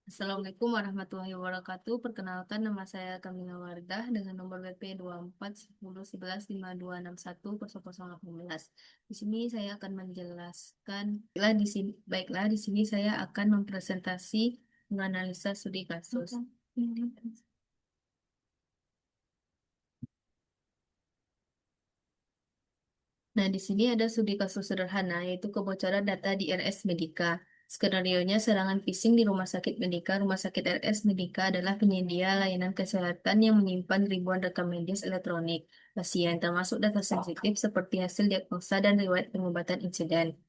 Assalamualaikum warahmatullahi wabarakatuh. Perkenalkan, nama saya Kamila Wardah dengan nomor WP 24 10 11 5261 0018. Di sini saya akan menjelaskan, baiklah di sini saya akan mempresentasi menganalisa studi kasus. Nah, di sini ada studi kasus sederhana, yaitu kebocoran data di RS Medika. Skenario-nya serangan phishing di Rumah Sakit Medika. Rumah Sakit RS Medika adalah penyedia layanan kesehatan yang menyimpan ribuan rekam medis elektronik pasien, termasuk data sensitif seperti hasil diagnosa dan riwayat pengobatan insiden.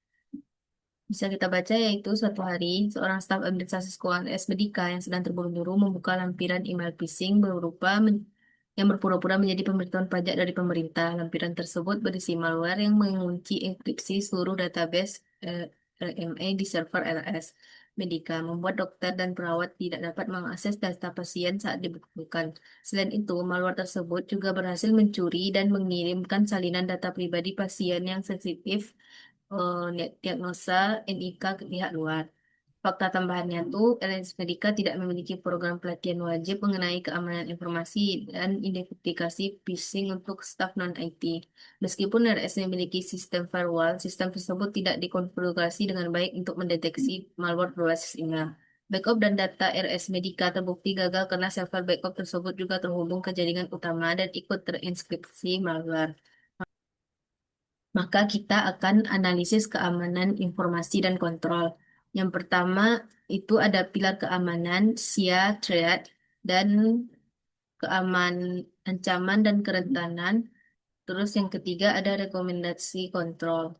Bisa kita baca yaitu suatu hari, seorang staf administrasi sekolah RS Medika yang sedang terburu-buru membuka lampiran email phishing yang berpura-pura menjadi pemberitahuan pajak dari pemerintah. Lampiran tersebut berisi malware yang mengunci enkripsi seluruh database RME di server LS Medika, membuat dokter dan perawat tidak dapat mengakses data pasien saat dibutuhkan. Selain itu, malware tersebut juga berhasil mencuri dan mengirimkan salinan data pribadi pasien yang sensitif diagnosa NIK ke pihak luar. Fakta tambahannya tuh, LS Medica tidak memiliki program pelatihan wajib mengenai keamanan informasi dan identifikasi phishing untuk staf non-IT. Meskipun RS memiliki sistem firewall, sistem tersebut tidak dikonfigurasi dengan baik untuk mendeteksi malware berbasis email. Backup dan data RS Medica terbukti gagal karena server backup tersebut juga terhubung ke jaringan utama dan ikut terinskripsi malware. Maka kita akan analisis keamanan informasi dan kontrol. Yang pertama itu ada pilar keamanan, SIA, threat, dan ancaman dan kerentanan. Terus yang ketiga ada rekomendasi kontrol.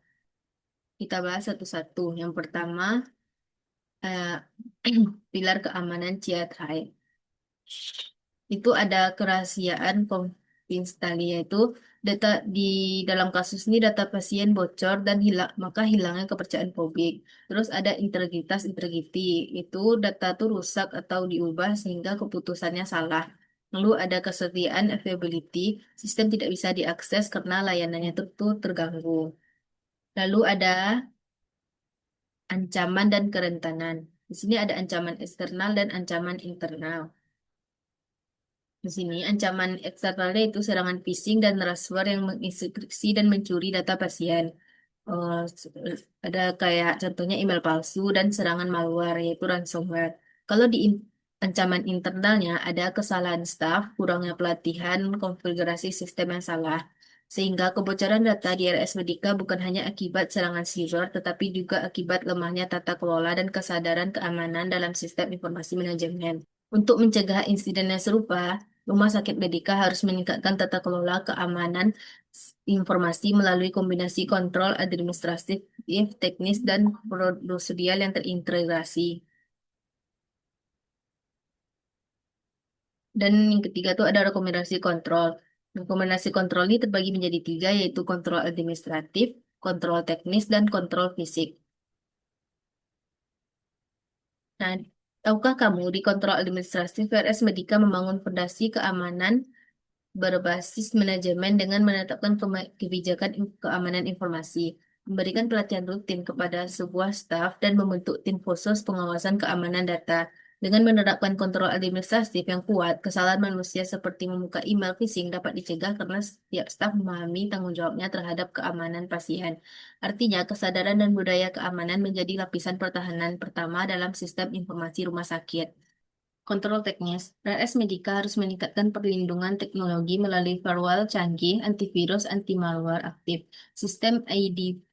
Kita bahas satu-satu. Yang pertama, eh, pilar keamanan SIA threat. Itu ada kerahasiaan confidentiality, yaitu data di dalam kasus ini data pasien bocor dan maka hilangnya kepercayaan publik. Terus ada integritas integrity, itu data tuh rusak atau diubah sehingga keputusannya salah. Lalu ada kesetiaan availability, sistem tidak bisa diakses karena layanannya itu tuh terganggu. Lalu ada ancaman dan kerentanan. Di sini ada ancaman eksternal dan ancaman internal. Di sini ancaman eksternalnya itu serangan phishing dan ransomware yang menginstruksi dan mencuri data pasien. Eh, ada kayak contohnya email palsu dan serangan malware yaitu ransomware. Kalau di ancaman internalnya ada kesalahan staf, kurangnya pelatihan, konfigurasi sistem yang salah. Sehingga kebocoran data di RS Medika bukan hanya akibat serangan siber, tetapi juga akibat lemahnya tata kelola dan kesadaran keamanan dalam sistem informasi manajemen. Untuk mencegah insiden yang serupa, Rumah Sakit Medika harus meningkatkan tata kelola keamanan informasi melalui kombinasi kontrol administratif, teknis, dan prosedural yang terintegrasi. Dan yang ketiga itu ada rekomendasi kontrol. Rekomendasi kontrol ini terbagi menjadi tiga, yaitu kontrol administratif, kontrol teknis, dan kontrol fisik. Nah, tahukah kamu di kontrol administratif PRS Medika membangun fondasi keamanan berbasis manajemen dengan menetapkan kebijakan keamanan informasi, memberikan pelatihan rutin kepada sebuah staf, dan membentuk tim khusus pengawasan keamanan data. Dengan menerapkan kontrol administratif yang kuat, kesalahan manusia seperti membuka email phishing dapat dicegah karena setiap staf memahami tanggung jawabnya terhadap keamanan pasien. Artinya, kesadaran dan budaya keamanan menjadi lapisan pertahanan pertama dalam sistem informasi rumah sakit. Kontrol teknis, RS Medika harus meningkatkan perlindungan teknologi melalui firewall canggih, antivirus, anti-malware aktif, sistem IDS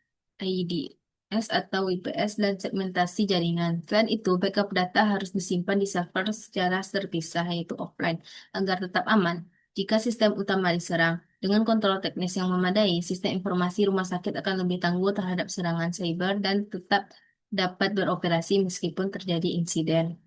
atau WPS, dan segmentasi jaringan. Selain itu, backup data harus disimpan di server secara terpisah, yaitu offline, agar tetap aman. Jika sistem utama diserang, dengan kontrol teknis yang memadai, sistem informasi rumah sakit akan lebih tangguh terhadap serangan cyber dan tetap dapat beroperasi meskipun terjadi insiden.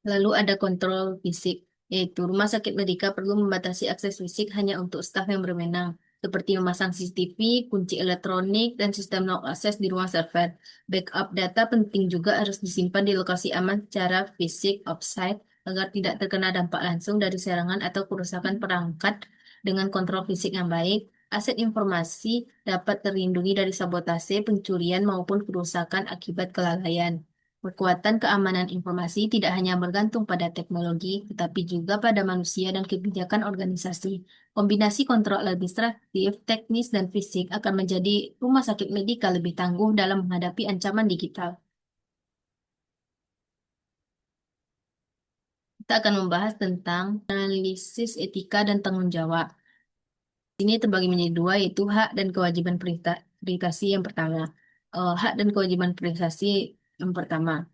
Lalu ada kontrol fisik, yaitu rumah sakit medika perlu membatasi akses fisik hanya untuk staf yang berwenang, seperti memasang CCTV, kunci elektronik, dan sistem no access di ruang server. Backup data penting juga harus disimpan di lokasi aman secara fisik offsite agar tidak terkena dampak langsung dari serangan atau kerusakan perangkat. Dengan kontrol fisik yang baik, aset informasi dapat terlindungi dari sabotase, pencurian, maupun kerusakan akibat kelalaian. Kekuatan keamanan informasi tidak hanya bergantung pada teknologi, tetapi juga pada manusia dan kebijakan organisasi. Kombinasi kontrol administratif, teknis, dan fisik akan menjadi rumah sakit medika lebih tangguh dalam menghadapi ancaman digital. Kita akan membahas tentang analisis etika dan tanggung jawab. Ini terbagi menjadi dua, yaitu hak dan kewajiban privasi yang pertama. Hak dan kewajiban privasi yang pertama.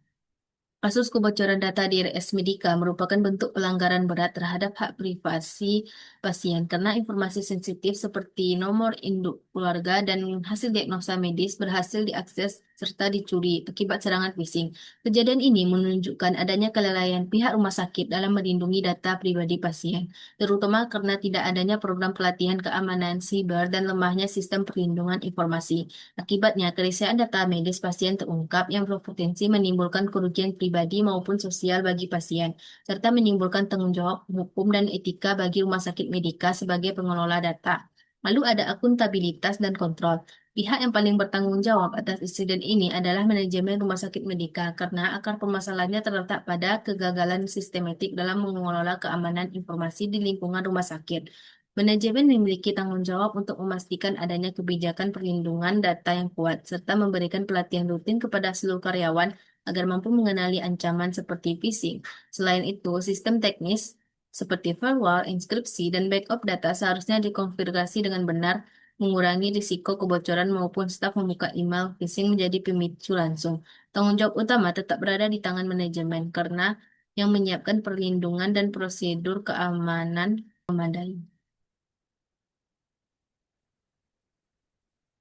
Kasus kebocoran data di RS Medica merupakan bentuk pelanggaran berat terhadap hak privasi pasien karena informasi sensitif seperti nomor induk keluarga dan hasil diagnosa medis berhasil diakses serta dicuri akibat serangan phishing. Kejadian ini menunjukkan adanya kelalaian pihak rumah sakit dalam melindungi data pribadi pasien, terutama karena tidak adanya program pelatihan keamanan siber dan lemahnya sistem perlindungan informasi. Akibatnya, kerisian data medis pasien terungkap yang berpotensi menimbulkan kerugian pribadi maupun sosial bagi pasien, serta menimbulkan tanggung jawab hukum dan etika bagi rumah sakit medika sebagai pengelola data. Lalu ada akuntabilitas dan kontrol. Pihak yang paling bertanggung jawab atas insiden ini adalah manajemen rumah sakit medika karena akar permasalahannya terletak pada kegagalan sistematik dalam mengelola keamanan informasi di lingkungan rumah sakit. Manajemen memiliki tanggung jawab untuk memastikan adanya kebijakan perlindungan data yang kuat, serta memberikan pelatihan rutin kepada seluruh karyawan agar mampu mengenali ancaman seperti phishing. Selain itu, sistem teknis seperti firewall, inskripsi, dan backup data seharusnya dikonfigurasi dengan benar, mengurangi risiko kebocoran maupun staf membuka email phishing menjadi pemicu langsung. Tanggung jawab utama tetap berada di tangan manajemen karena yang menyiapkan perlindungan dan prosedur keamanan memadai.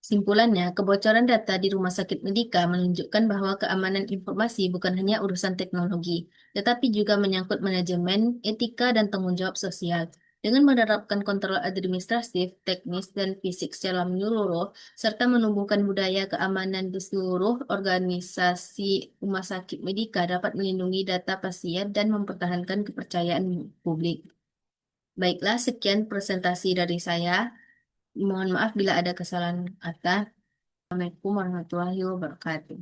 Simpulannya, kebocoran data di rumah sakit Medika menunjukkan bahwa keamanan informasi bukan hanya urusan teknologi, tetapi juga menyangkut manajemen, etika, dan tanggung jawab sosial. Dengan menerapkan kontrol administratif, teknis, dan fisik secara menyeluruh, serta menumbuhkan budaya keamanan di seluruh organisasi rumah sakit Medika dapat melindungi data pasien dan mempertahankan kepercayaan publik. Baiklah, sekian presentasi dari saya. Mohon maaf bila ada kesalahan kata. Assalamualaikum warahmatullahi wabarakatuh.